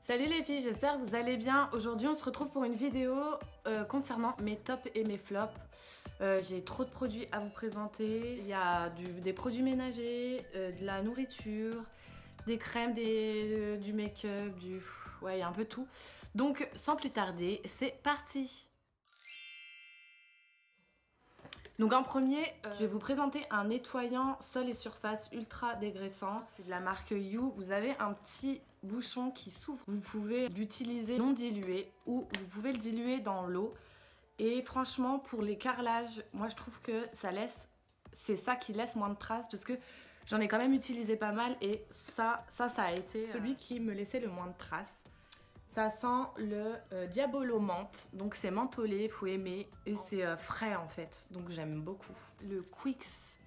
Salut les filles, j'espère que vous allez bien. Aujourd'hui on se retrouve pour une vidéo concernant mes tops et mes flops. J'ai trop de produits à vous présenter. Il y a des produits ménagers, de la nourriture, des crèmes, du make-up, ouais, il y a un peu tout. Donc sans plus tarder, c'est parti. Donc en premier, je vais vous présenter un nettoyant sol et surface ultra dégraissant. C'est de la marque You. Vous avez un petit bouchon qui s'ouvre. Vous pouvez l'utiliser non dilué ou vous pouvez le diluer dans l'eau. Et franchement, pour les carrelages, moi je trouve que c'est ça qui laisse moins de traces parce que j'en ai quand même utilisé pas mal et ça a été celui qui me laissait le moins de traces. Ça sent le Diabolo menthe, donc c'est mentholé, faut aimer, et c'est frais en fait, donc j'aime beaucoup. Le Quix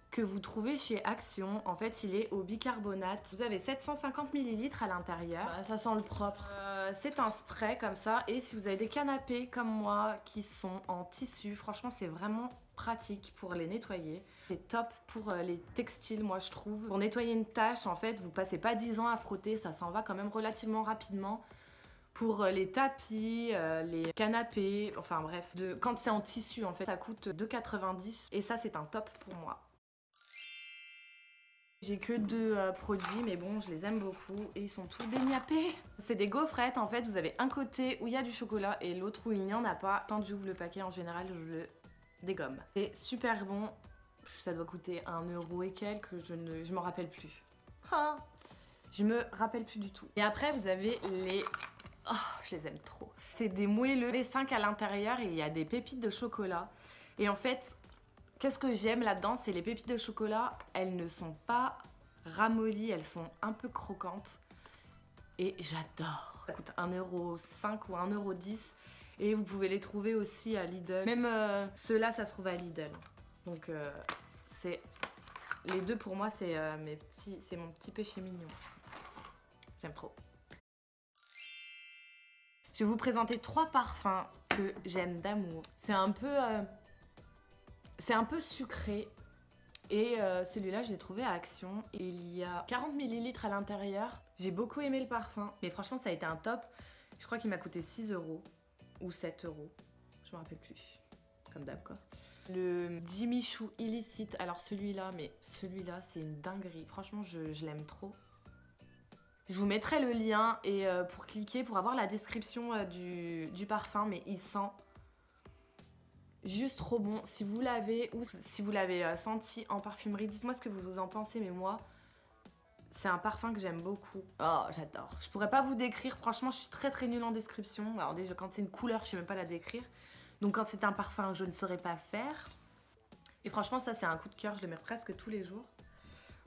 que vous trouvez chez Action, en fait il est au bicarbonate. Vous avez 750 ml à l'intérieur, ça sent le propre. C'est un spray comme ça, et si vous avez des canapés comme moi qui sont en tissu, franchement c'est vraiment pratique pour les nettoyer. C'est top pour les textiles, moi je trouve. Pour nettoyer une tâche, en fait, vous passez pas 10 ans à frotter, ça s'en va quand même relativement rapidement. Pour les tapis, les canapés, enfin bref, quand c'est en tissu en fait, ça coûte 2,90 et ça c'est un top pour moi. J'ai que deux produits mais bon, je les aime beaucoup et ils sont tous déniapés. C'est des gaufrettes en fait, vous avez un côté où il y a du chocolat et l'autre où il n'y en a pas. Quand j'ouvre le paquet en général, je le dégomme. C'est super bon, ça doit coûter 1 € et quelques, je m'en rappelle plus. Je me rappelle plus du tout. Et après vous avez les... Oh, je les aime trop. C'est des moelleux, les 5 à l'intérieur et il y a des pépites de chocolat. Et en fait, qu'est-ce que j'aime là-dedans, c'est les pépites de chocolat, elles ne sont pas ramollies, elles sont un peu croquantes. Et j'adore. Ça coûte 1,05 € ou 1,10 € et vous pouvez les trouver aussi à Lidl. Même ceux-là, ça se trouve à Lidl. Donc c'est les deux pour moi, c'est mon petit péché mignon. J'aime trop. Je vais vous présenter 3 parfums que j'aime d'amour. C'est un peu sucré et celui-là je l'ai trouvé à Action. Et il y a 40 ml à l'intérieur. J'ai beaucoup aimé le parfum, mais franchement ça a été un top. Je crois qu'il m'a coûté 6 € ou 7 €. Je me rappelle plus, comme d'hab quoi. Le Jimmy Choo Illicit, alors celui-là c'est une dinguerie. Franchement je l'aime trop. Je vous mettrai le lien et pour cliquer, pour avoir la description du parfum, mais il sent juste trop bon. Si vous l'avez ou si vous l'avez senti en parfumerie, dites-moi ce que vous en pensez, mais moi, c'est un parfum que j'aime beaucoup. Oh, j'adore. Je pourrais pas vous décrire, franchement, je suis très nulle en description. Alors déjà, quand c'est une couleur, je sais même pas la décrire. Donc quand c'est un parfum, je ne saurais pas faire. Et franchement, ça, c'est un coup de cœur, je le mets presque tous les jours.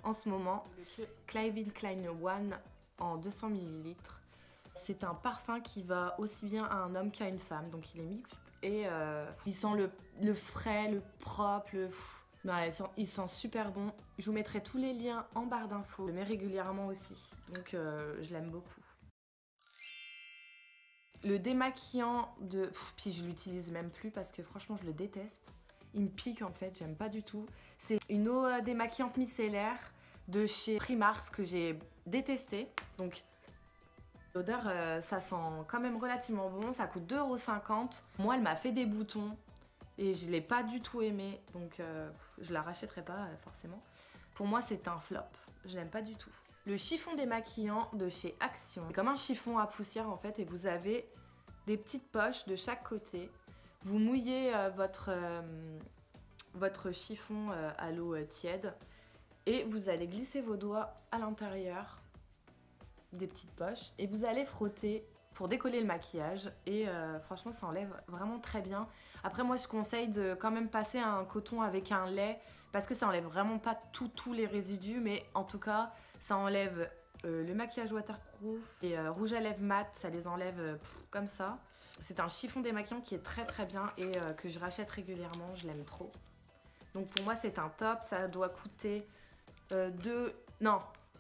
En ce moment, le Calvin Klein One en 200 ml. C'est un parfum qui va aussi bien à un homme qu'à une femme, donc il est mixte et il sent le frais, le propre, ouais, il sent super bon. Je vous mettrai tous les liens en barre d'infos, je le mets régulièrement aussi, donc je l'aime beaucoup. Le démaquillant puis je l'utilise même plus parce que franchement je le déteste. Il me pique en fait, j'aime pas du tout. C'est une eau démaquillante micellaire de chez Primark que j'ai détesté. Donc l'odeur, ça sent quand même relativement bon. Ça coûte 2,50 €. Moi, elle m'a fait des boutons et je l'ai pas du tout aimé. Donc je la rachèterai pas forcément. Pour moi, c'est un flop. Je l'aime pas du tout. Le chiffon démaquillant de chez Action. C'est comme un chiffon à poussière en fait et vous avez des petites poches de chaque côté. Vous mouillez votre chiffon à l'eau tiède et vous allez glisser vos doigts à l'intérieur des petites poches et vous allez frotter pour décoller le maquillage et franchement ça enlève vraiment très bien. Après moi je conseille de quand même passer un coton avec un lait parce que ça enlève vraiment pas tous les résidus, mais en tout cas ça enlève le maquillage waterproof et rouge à lèvres mat, ça les enlève comme ça. C'est un chiffon démaquillant qui est très bien et que je rachète régulièrement, je l'aime trop. Donc pour moi c'est un top, ça doit coûter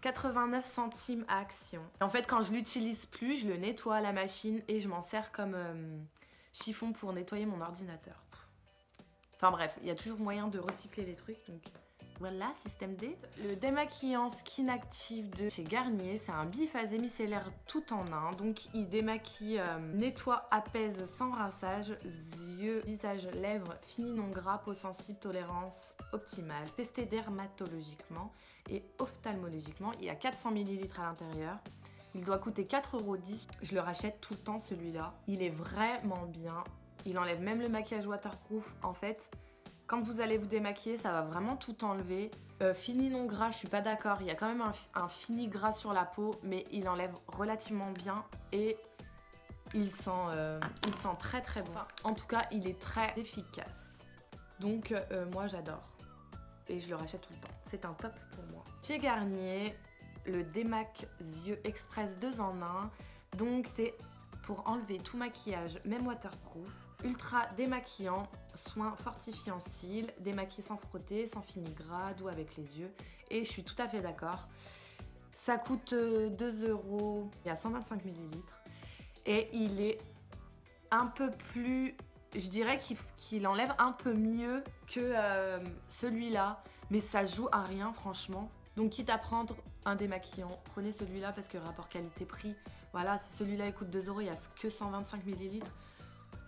89 centimes à Action. En fait quand je l'utilise plus, je le nettoie à la machine et je m'en sers comme chiffon pour nettoyer mon ordinateur. Enfin bref, il y a toujours moyen de recycler les trucs, donc Voilà, système D. Le démaquillant Skin Active de chez Garnier, c'est un biphasé micellaire tout en un. Donc il démaquille, nettoie, apaise sans rinçage, yeux, visage, lèvres, fini non gras, peau sensible, tolérance optimale. Testé dermatologiquement et ophtalmologiquement. Il y a 400 ml à l'intérieur. Il doit coûter 4,10 €. Je le rachète tout le temps celui-là. Il est vraiment bien. Il enlève même le maquillage waterproof. En fait, quand vous allez vous démaquiller, ça va vraiment tout enlever. Fini non gras, je suis pas d'accord. Il y a quand même un fini gras sur la peau, mais il enlève relativement bien et il sent très très bon. En tout cas, il est très efficace. Donc moi j'adore. Et je le rachète tout le temps. C'est un top pour moi. Chez Garnier, le Démac Yeux Express 2 en 1. Donc c'est pour enlever tout maquillage, même waterproof. Ultra démaquillant, soin fortifiant cils, démaquille sans frotter, sans fini gras, doux avec les yeux. Et je suis tout à fait d'accord. Ça coûte 2 €, il y a 125 ml. Et il est un peu plus, je dirais qu'il enlève un peu mieux que celui-là. Mais ça joue à rien franchement. Donc quitte à prendre un démaquillant, prenez celui-là parce que rapport qualité-prix, voilà, si celui-là il coûte 2 €, il n'y a que 125 ml.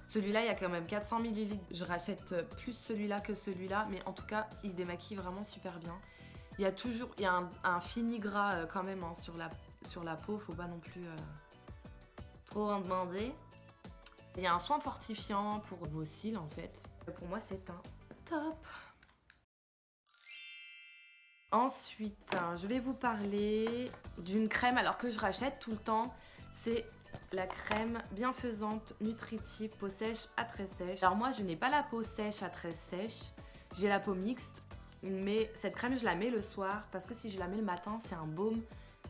Celui-là, il y a quand même 400 ml. Je rachète plus celui-là que celui-là, mais en tout cas, il démaquille vraiment super bien. Il y a un fini gras quand même hein, sur la peau, faut pas non plus trop en demander. Il y a un soin fortifiant pour vos cils en fait. Pour moi, c'est un top. Ensuite, je vais vous parler d'une crème alors que je rachète tout le temps. C'est la crème bienfaisante, nutritive, peau sèche à très sèche. Alors moi, je n'ai pas la peau sèche à très sèche. J'ai la peau mixte, mais cette crème, je la mets le soir parce que si je la mets le matin, c'est un baume.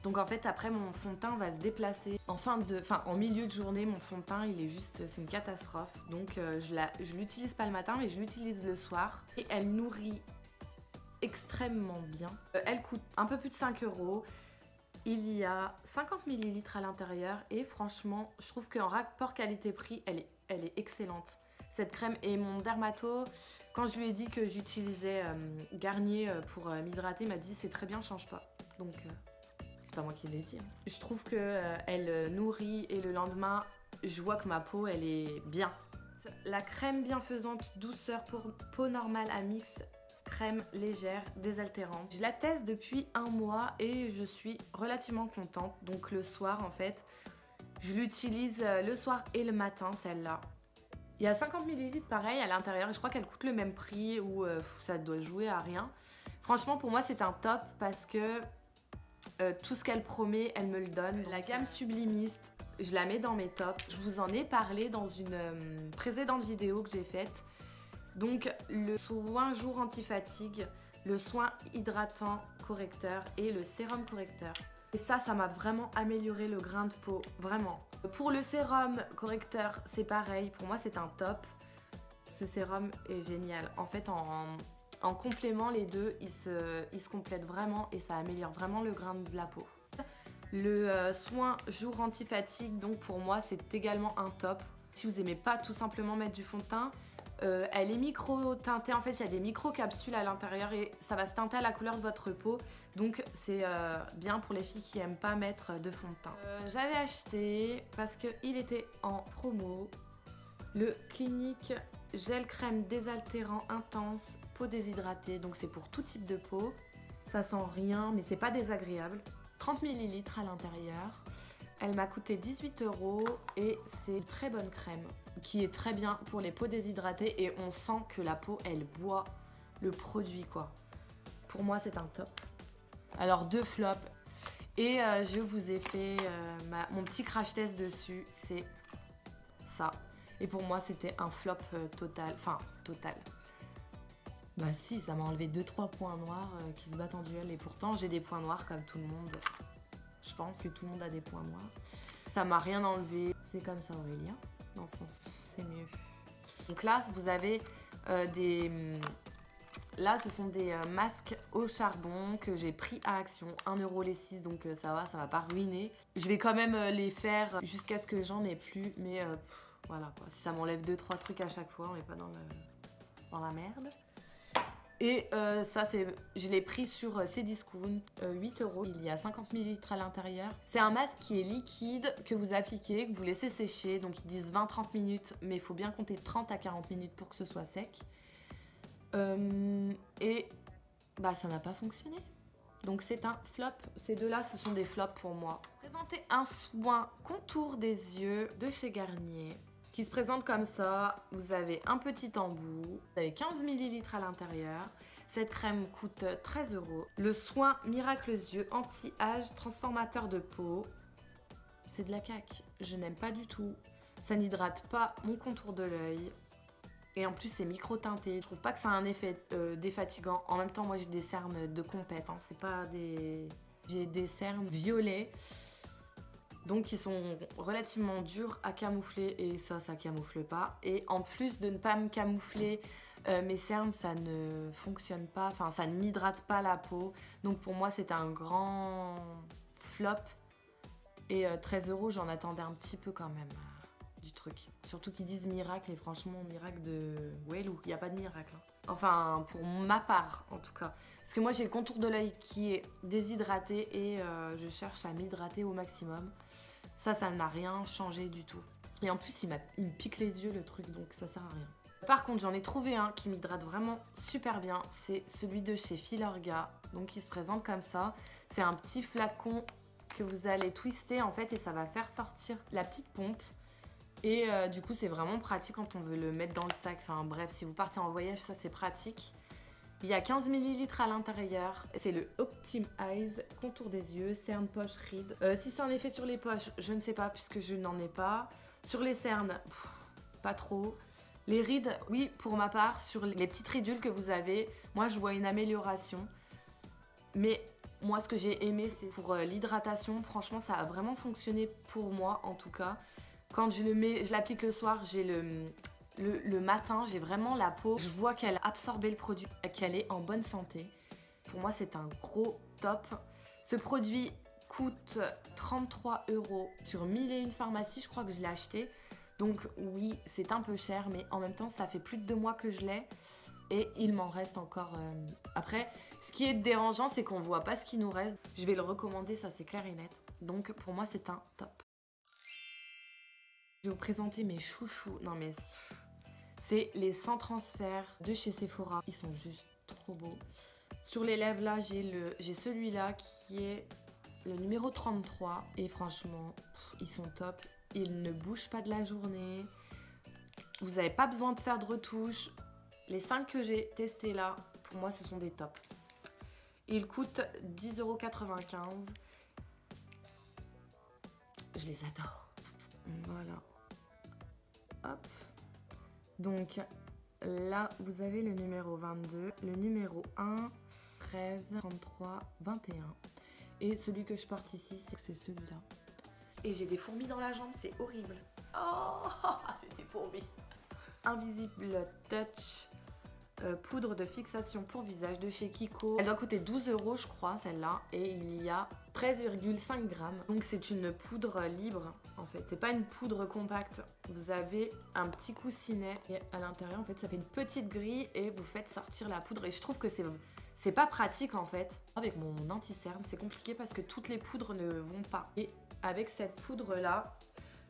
Donc en fait, après, mon fond de teint va se déplacer. En milieu de journée, mon fond de teint, il est juste, c'est une catastrophe. Donc je l'utilise pas le matin, mais je l'utilise le soir. Et elle nourrit extrêmement bien. Elle coûte un peu plus de 5 €. Il y a 50 ml à l'intérieur et franchement, je trouve qu'en rapport qualité-prix, elle est excellente. Cette crème et mon dermato, quand je lui ai dit que j'utilisais Garnier pour m'hydrater, il m'a dit c'est très bien, change pas. Donc c'est pas moi qui l'ai dit. Hein. Je trouve qu'elle nourrit et le lendemain, je vois que ma peau, elle est bien. La crème bienfaisante douceur pour peau normale à mix. Crème légère, désaltérante. Je la teste depuis 1 mois et je suis relativement contente. Donc le soir en fait, je l'utilise le soir et le matin celle-là. Il y a 50 ml pareil à l'intérieur et je crois qu'elle coûte le même prix ou ça doit jouer à rien. Franchement pour moi c'est un top parce que tout ce qu'elle promet, elle me le donne. La gamme sublimiste, je la mets dans mes tops. Je vous en ai parlé dans une précédente vidéo que j'ai faite. Donc le soin jour anti-fatigue, le soin hydratant correcteur et le sérum correcteur. Et ça m'a vraiment amélioré le grain de peau, vraiment. Pour le sérum correcteur, c'est pareil, pour moi c'est un top. Ce sérum est génial. En fait, en complément, les deux, ils se complètent vraiment et ça améliore vraiment le grain de la peau. Le soin jour anti-fatigue, donc pour moi, c'est également un top. Si vous n'aimez pas tout simplement mettre du fond de teint, elle est micro-teintée, en fait il y a des micro-capsules à l'intérieur et ça va se teinter à la couleur de votre peau. Donc c'est bien pour les filles qui n'aiment pas mettre de fond de teint. J'avais acheté, parce qu'il était en promo, le Clinique Gel Crème Désaltérant Intense Peau Déshydratée. Donc c'est pour tout type de peau. Ça sent rien mais c'est pas désagréable. 30 ml à l'intérieur. Elle m'a coûté 18 € et c'est une très bonne crème qui est très bien pour les peaux déshydratées et on sent que la peau elle boit le produit quoi. Pour moi c'est un top. Alors 2 flops et je vous ai fait mon petit crash test dessus, c'est ça. Et pour moi c'était un flop total, enfin total. Bah si, ça m'a enlevé 2-3 points noirs qui se battent en duel et pourtant j'ai des points noirs comme tout le monde. Je pense que tout le monde a des points noirs. Ça m'a rien enlevé. C'est comme ça Aurélien, dans ce sens, c'est mieux. Donc là, vous avez Là, ce sont des masques au charbon que j'ai pris à Action. 1 € les 6, donc ça va pas ruiner. Je vais quand même les faire jusqu'à ce que j'en ai plus. Mais voilà quoi. Si ça m'enlève 2-3 trucs à chaque fois, on n'est pas dans la merde. Et ça, je l'ai pris sur Cdiscount, 8 €. Il y a 50 ml à l'intérieur. C'est un masque qui est liquide, que vous appliquez, que vous laissez sécher. Donc ils disent 20-30 minutes, mais il faut bien compter 30 à 40 minutes pour que ce soit sec. Et bah ça n'a pas fonctionné. Donc c'est un flop. Ces deux-là, ce sont des flops pour moi. Présenter un soin contour des yeux de chez Garnier, qui se présente comme ça. Vous avez un petit embout, vous avez 15 ml à l'intérieur. Cette crème coûte 13 €. Le soin Miracle Yeux anti-âge transformateur de peau. C'est de la caque, je n'aime pas du tout. Ça n'hydrate pas mon contour de l'œil. Et en plus c'est micro teinté. Je trouve pas que ça a un effet défatigant. En même temps moi j'ai des cernes de compète, hein. C'est pas des... J'ai des cernes violets. Donc ils sont relativement durs à camoufler et ça camoufle pas. Et en plus de ne pas me camoufler mes cernes, ça ne fonctionne pas, enfin ça ne m'hydrate pas la peau. Donc pour moi c'est un grand flop. Et 13 €, j'en attendais un petit peu quand même du truc. Surtout qu'ils disent miracle et franchement miracle de Wellou, il n'y a pas de miracle. Hein. Enfin pour ma part en tout cas. Parce que moi j'ai le contour de l'œil qui est déshydraté et je cherche à m'hydrater au maximum. Ça n'a rien changé du tout. Et en plus, il me pique les yeux le truc, donc ça sert à rien. Par contre, j'en ai trouvé un qui m'hydrate vraiment super bien. C'est celui de chez Filorga. Donc il se présente comme ça. C'est un petit flacon que vous allez twister en fait et ça va faire sortir la petite pompe. Et du coup, c'est vraiment pratique quand on veut le mettre dans le sac. Enfin bref, si vous partez en voyage, ça c'est pratique. Il y a 15 ml à l'intérieur. C'est le Optim Eyes, contour des yeux, cernes, poches, rides. Si c'est un effet sur les poches, je ne sais pas puisque je n'en ai pas. Sur les cernes, pas trop. Les rides, oui, pour ma part, sur les petites ridules que vous avez, moi je vois une amélioration. Mais moi ce que j'ai aimé, c'est pour l'hydratation. Franchement, ça a vraiment fonctionné pour moi en tout cas. Quand je l'applique le soir, j'ai le matin, j'ai vraiment la peau, je vois qu'elle a absorbé le produit, qu'elle est en bonne santé. Pour moi, c'est un gros top. Ce produit coûte 33 € sur 1001 pharmacies, je crois que je l'ai acheté. Donc oui, c'est un peu cher, mais en même temps, ça fait plus de 2 mois que je l'ai. Et il m'en reste encore. Après, ce qui est dérangeant, c'est qu'on voit pas ce qui nous reste. Je vais le recommander, ça c'est clair et net. Donc pour moi, c'est un top. Je vais vous présenter mes chouchous. Non mais... C'est les sans transfert de chez Sephora. Ils sont juste trop beaux. Sur les lèvres, là, j'ai celui-là qui est le numéro 33. Et franchement, ils sont top. Ils ne bougent pas de la journée. Vous n'avez pas besoin de faire de retouches. Les 5 que j'ai testés là, pour moi, ce sont des tops. Ils coûtent 10,95 €. Je les adore. Voilà. Hop. Donc là, vous avez le numéro 22, le numéro 1, 13, 33, 21. Et celui que je porte ici, c'est celui-là. Et j'ai des fourmis dans la jambe, c'est horrible. Oh, j'ai des fourmis. Invisible Touch, poudre de fixation pour visage de chez Kiko. Elle doit coûter 12 € je crois, celle-là. Et il y a 13,5 grammes. Donc c'est une poudre libre en fait. C'est pas une poudre compacte. Vous avez un petit coussinet et à l'intérieur en fait ça fait une petite grille et vous faites sortir la poudre. Et je trouve que c'est pas pratique en fait. Avec mon anti-cerne c'est compliqué parce que toutes les poudres ne vont pas. Et avec cette poudre là,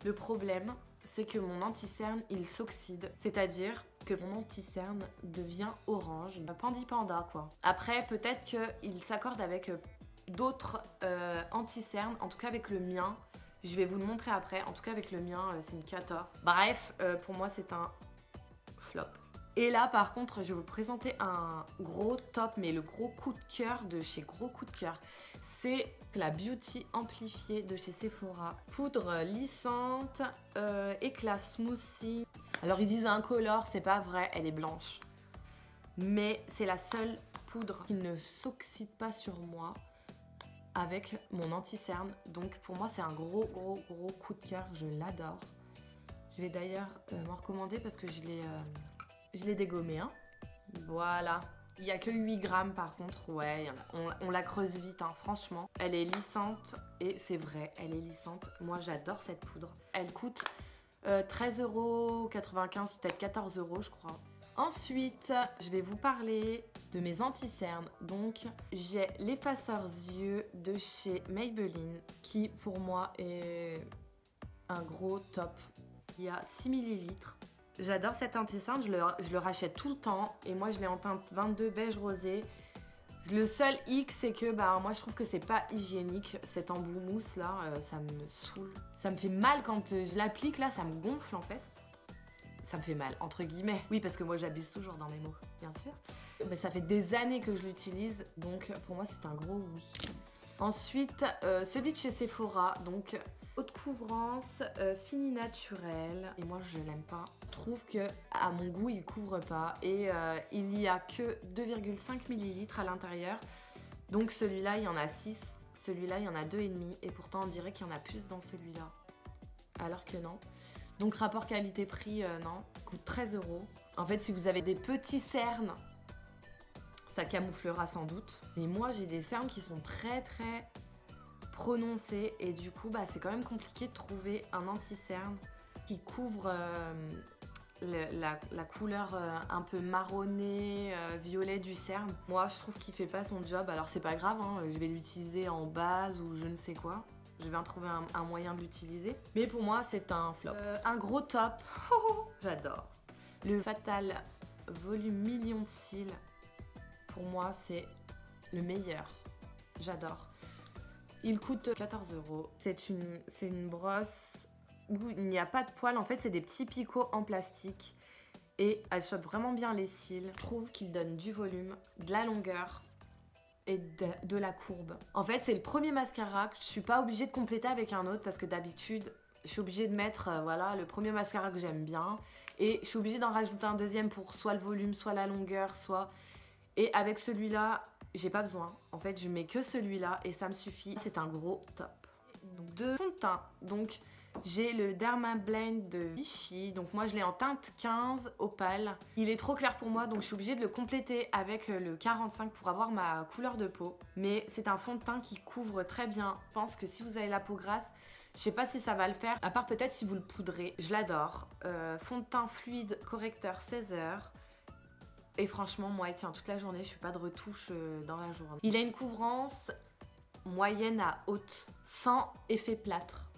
le problème c'est que mon anti-cerne il s'oxyde. C'est-à-dire que mon anti-cerne devient orange. Pandi panda quoi. Après peut-être qu'il s'accorde avec d'autres anti-cernes, en tout cas avec le mien. Je vais vous le montrer après. En tout cas avec le mien, c'est une cata. Bref, pour moi c'est un flop. Et là par contre, je vais vous présenter un gros top, mais le gros coup de cœur de chez Gros Coup de Cœur. C'est la Beauty Amplifiée de chez Sephora. Poudre lissante, éclat smoothie. Alors ils disent incolore, c'est pas vrai, elle est blanche. Mais c'est la seule poudre qui ne s'oxyde pas sur moi avec mon anti-cerne. Donc pour moi c'est un gros coup de cœur, je l'adore. Je vais d'ailleurs m'en recommander parce que je l'ai dégommé. Hein. Voilà. Il n'y a que 8 grammes par contre. Ouais, on la creuse vite, hein, franchement. Elle est lissante et c'est vrai, elle est lissante. Moi j'adore cette poudre. Elle coûte 13,95 €, peut-être 14 € je crois. Ensuite, je vais vous parler de mes anti-cernes. Donc j'ai l'effaceur yeux de chez Maybelline qui pour moi est un gros top. Il y a 6 ml. J'adore cet anti-cerne, je le rachète tout le temps et moi je l'ai en teinte 22 beige rosé. Le seul hic, c'est que moi je trouve que c'est pas hygiénique cet embout mousse là, ça me saoule. Ça me fait mal quand je l'applique là, ça me gonfle en fait. Ça me fait mal, entre guillemets. Oui, parce que moi j'abuse toujours dans mes mots, bien sûr. Mais ça fait des années que je l'utilise, donc pour moi c'est un gros oui. Ensuite, celui de chez Sephora, donc haute couvrance, fini naturel. Et moi je l'aime pas. Je trouve que à mon goût il couvre pas et il y a que 2,5 ml à l'intérieur. Donc celui-là il y en a 6, celui-là il y en a 2,5 et pourtant on dirait qu'il y en a plus dans celui-là. Alors que non. Donc rapport qualité-prix, non, coûte 13 €. En fait si vous avez des petits cernes, ça camouflera sans doute. Mais moi j'ai des cernes qui sont très prononcées et du coup c'est quand même compliqué de trouver un anti-cerne qui couvre la couleur un peu marronnée, violet du cerne. Moi je trouve qu'il fait pas son job, alors c'est pas grave, hein, je vais l'utiliser en base ou je ne sais quoi. Je vais en trouver un moyen de l'utiliser. Mais pour moi c'est un flop. Un gros top, j'adore. Le Fatal Volume Million de Cils. Pour moi, c'est le meilleur. J'adore. Il coûte 14 €. C'est une brosse où il n'y a pas de poils. En fait, c'est des petits picots en plastique. Et elle chope vraiment bien les cils. Je trouve qu'il donne du volume, de la longueur et de la courbe. En fait, c'est le premier mascara que je suis pas obligée de compléter avec un autre parce que d'habitude, je suis obligée de mettre voilà, le premier mascara que j'aime bien. Et je suis obligée d'en rajouter un deuxième pour soit le volume, soit la longueur, soit... Et avec celui-là, j'ai pas besoin. En fait, je mets que celui-là et ça me suffit. C'est un gros top. Donc, de fond de teint. Donc, j'ai le Dermablend de Vichy. Donc, moi, je l'ai en teinte 15 opale. Il est trop clair pour moi, donc je suis obligée de le compléter avec le 45 pour avoir ma couleur de peau. Mais c'est un fond de teint qui couvre très bien. Je pense que si vous avez la peau grasse, je sais pas si ça va le faire. À part peut-être si vous le poudrez. Je l'adore. Fond de teint fluide correcteur 16 heures. Et franchement, moi, il tient toute la journée. Je fais pas de retouche dans la journée. Il a une couvrance moyenne à haute, sans effet plâtre.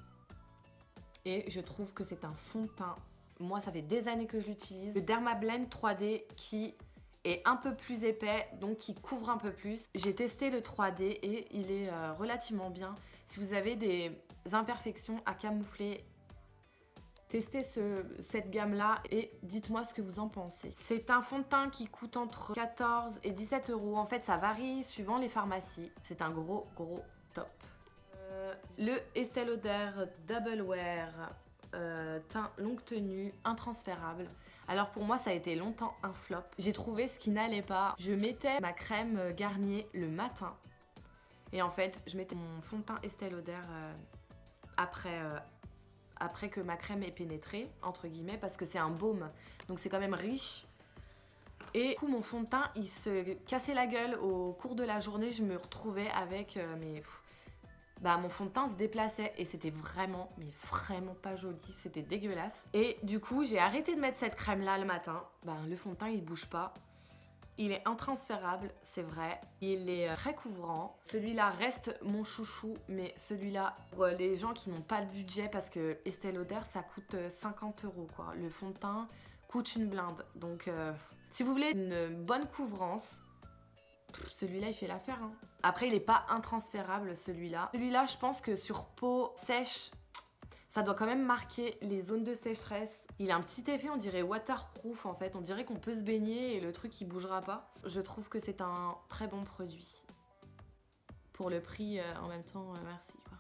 Et je trouve que c'est un fond de teint. Moi, ça fait des années que je l'utilise. Le Dermablend 3D qui est un peu plus épais, donc qui couvre un peu plus. J'ai testé le 3D et il est relativement bien. Si vous avez des imperfections à camoufler, testez cette gamme-là et dites-moi ce que vous en pensez. C'est un fond de teint qui coûte entre 14 et 17 €. En fait, ça varie suivant les pharmacies. C'est un gros top. Le Estée Lauder Double Wear teint longue tenue intransférable. Alors pour moi, ça a été longtemps un flop. J'ai trouvé ce qui n'allait pas. Je mettais ma crème Garnier le matin. Et en fait, je mettais mon fond de teint Estée Lauder après que ma crème ait pénétré, entre guillemets, parce que c'est un baume, donc c'est quand même riche. Et du coup, mon fond de teint, il se cassait la gueule au cours de la journée. Je me retrouvais avec mon fond de teint se déplaçait et c'était vraiment, mais vraiment pas joli. C'était dégueulasse. Et du coup, j'ai arrêté de mettre cette crème-là le matin. Le fond de teint, il bouge pas. Il est intransférable, c'est vrai. Il est très couvrant. Celui-là reste mon chouchou, mais celui-là, pour les gens qui n'ont pas le budget, parce que Estée Lauder, ça coûte 50 € quoi. Le fond de teint coûte une blinde. Donc, si vous voulez une bonne couvrance, celui-là, il fait l'affaire. Hein. Après, il n'est pas intransférable, celui-là. Celui-là, je pense que sur peau sèche, ça doit quand même marquer les zones de sécheresse. Il a un petit effet, on dirait waterproof en fait. On dirait qu'on peut se baigner et le truc il bougera pas. Je trouve que c'est un très bon produit. Pour le prix, en même temps, merci quoi.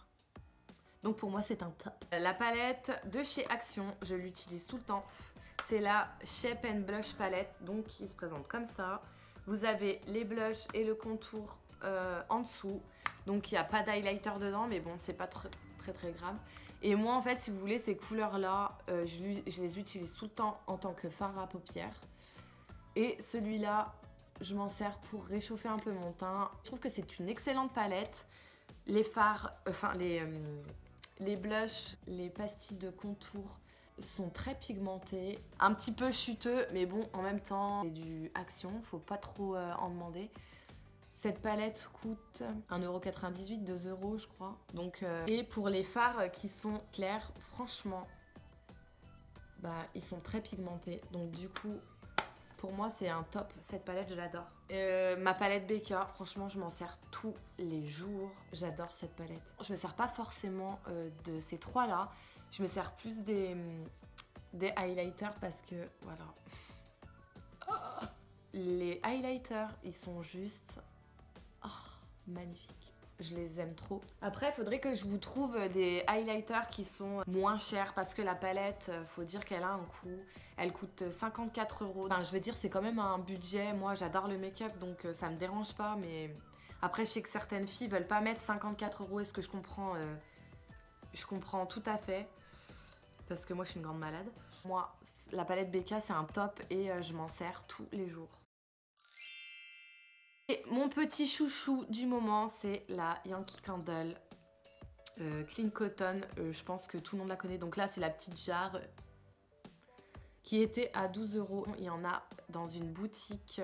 Donc pour moi c'est un top. La palette de chez Action, je l'utilise tout le temps. C'est la Shape and Blush palette, donc il se présente comme ça. Vous avez les blushs et le contour en dessous. Donc il n'y a pas d'highlighter dedans, mais bon c'est pas très grave. Et moi, en fait, si vous voulez, ces couleurs-là, je les utilise tout le temps en tant que fard à paupières. Et celui-là, je m'en sers pour réchauffer un peu mon teint. Je trouve que c'est une excellente palette. Les fards, les blushs, les pastilles de contour sont très pigmentés, un petit peu chuteux, mais bon, en même temps, c'est du Action, faut pas trop en demander. Cette palette coûte 1,98 €, 2 € je crois. Donc, et pour les fards qui sont clairs, franchement, bah, ils sont très pigmentés. Donc du coup, pour moi, c'est un top. Cette palette, je l'adore. Ma palette BK, franchement, je m'en sers tous les jours. J'adore cette palette. Je me sers pas forcément de ces trois-là. Je me sers plus des highlighters parce que, voilà. Les highlighters, ils sont juste magnifiques. Je les aime trop. Après, il faudrait que je vous trouve des highlighters qui sont moins chers parce que la palette, faut dire qu'elle a un coût. Elle coûte 54 €. Enfin, je veux dire, c'est quand même un budget. Moi, j'adore le make-up, donc ça me dérange pas. Mais après, je sais que certaines filles veulent pas mettre 54 €. Est-ce que je comprends tout à fait. Parce que moi, je suis une grande malade. Moi, la palette BK, c'est un top et je m'en sers tous les jours. Et mon petit chouchou du moment, c'est la Yankee Candle Clean Cotton. Je pense que tout le monde la connaît. Donc là, c'est la petite jarre qui était à 12 €. Il y en a dans une boutique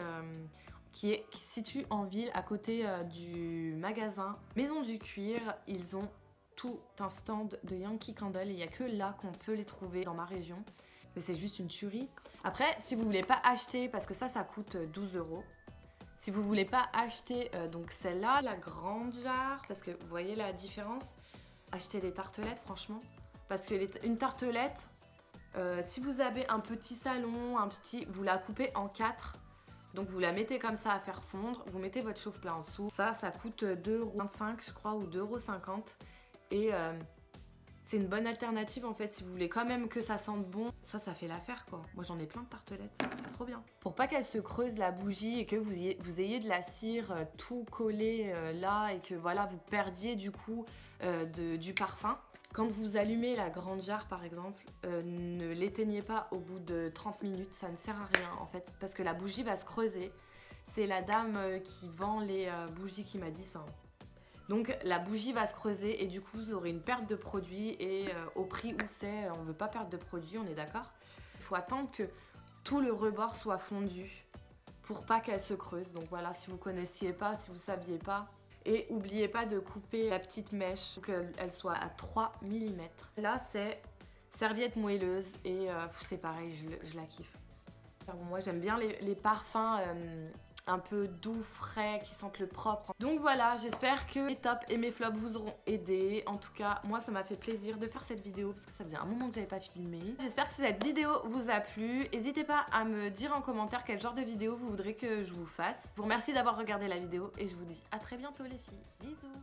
qui se situe en ville, à côté du magasin Maison du Cuir. Ils ont tout un stand de Yankee Candle et il n'y a que là qu'on peut les trouver dans ma région. Mais c'est juste une tuerie. Après, si vous voulez pas acheter, parce que ça coûte 12 €. Si vous voulez pas acheter donc celle-là, la grande jarre, parce que vous voyez la différence, achetez des tartelettes franchement. Parce que une tartelette, si vous avez un petit salon, vous la coupez en 4. Donc vous la mettez comme ça à faire fondre, vous mettez votre chauffe-plat en dessous. Ça coûte 2,25 € je crois, ou 2,50 €. Et c'est une bonne alternative en fait, si vous voulez quand même que ça sente bon. Ça fait l'affaire quoi. Moi j'en ai plein de tartelettes, c'est trop bien. Pour pas qu'elle se creuse la bougie et que vous ayez de la cire tout collé là et que voilà, vous perdiez du coup du parfum. Quand vous allumez la grande jarre par exemple, ne l'éteignez pas au bout de 30 minutes, ça ne sert à rien en fait, parce que la bougie va se creuser. C'est la dame qui vend les bougies qui m'a dit ça. Donc la bougie va se creuser et du coup vous aurez une perte de produit et au prix où c'est, on ne veut pas perdre de produit, on est d'accord? Il faut attendre que tout le rebord soit fondu pour pas qu'elle se creuse. Donc voilà, si vous connaissiez pas, si vous saviez pas. Et n'oubliez pas de couper la petite mèche pour qu'elle soit à 3 mm. Là c'est serviette moelleuse et c'est pareil, je la kiffe. Alors, moi j'aime bien les parfums un peu doux, frais, qui sentent le propre. Donc voilà, j'espère que mes tops et mes flops vous auront aidé. En tout cas, moi ça m'a fait plaisir de faire cette vidéo parce que ça faisait un moment que j'avais pas filmé. J'espère que cette vidéo vous a plu. N'hésitez pas à me dire en commentaire quel genre de vidéo vous voudrez que je vous fasse. Je vous remercie d'avoir regardé la vidéo et je vous dis à très bientôt les filles. Bisous.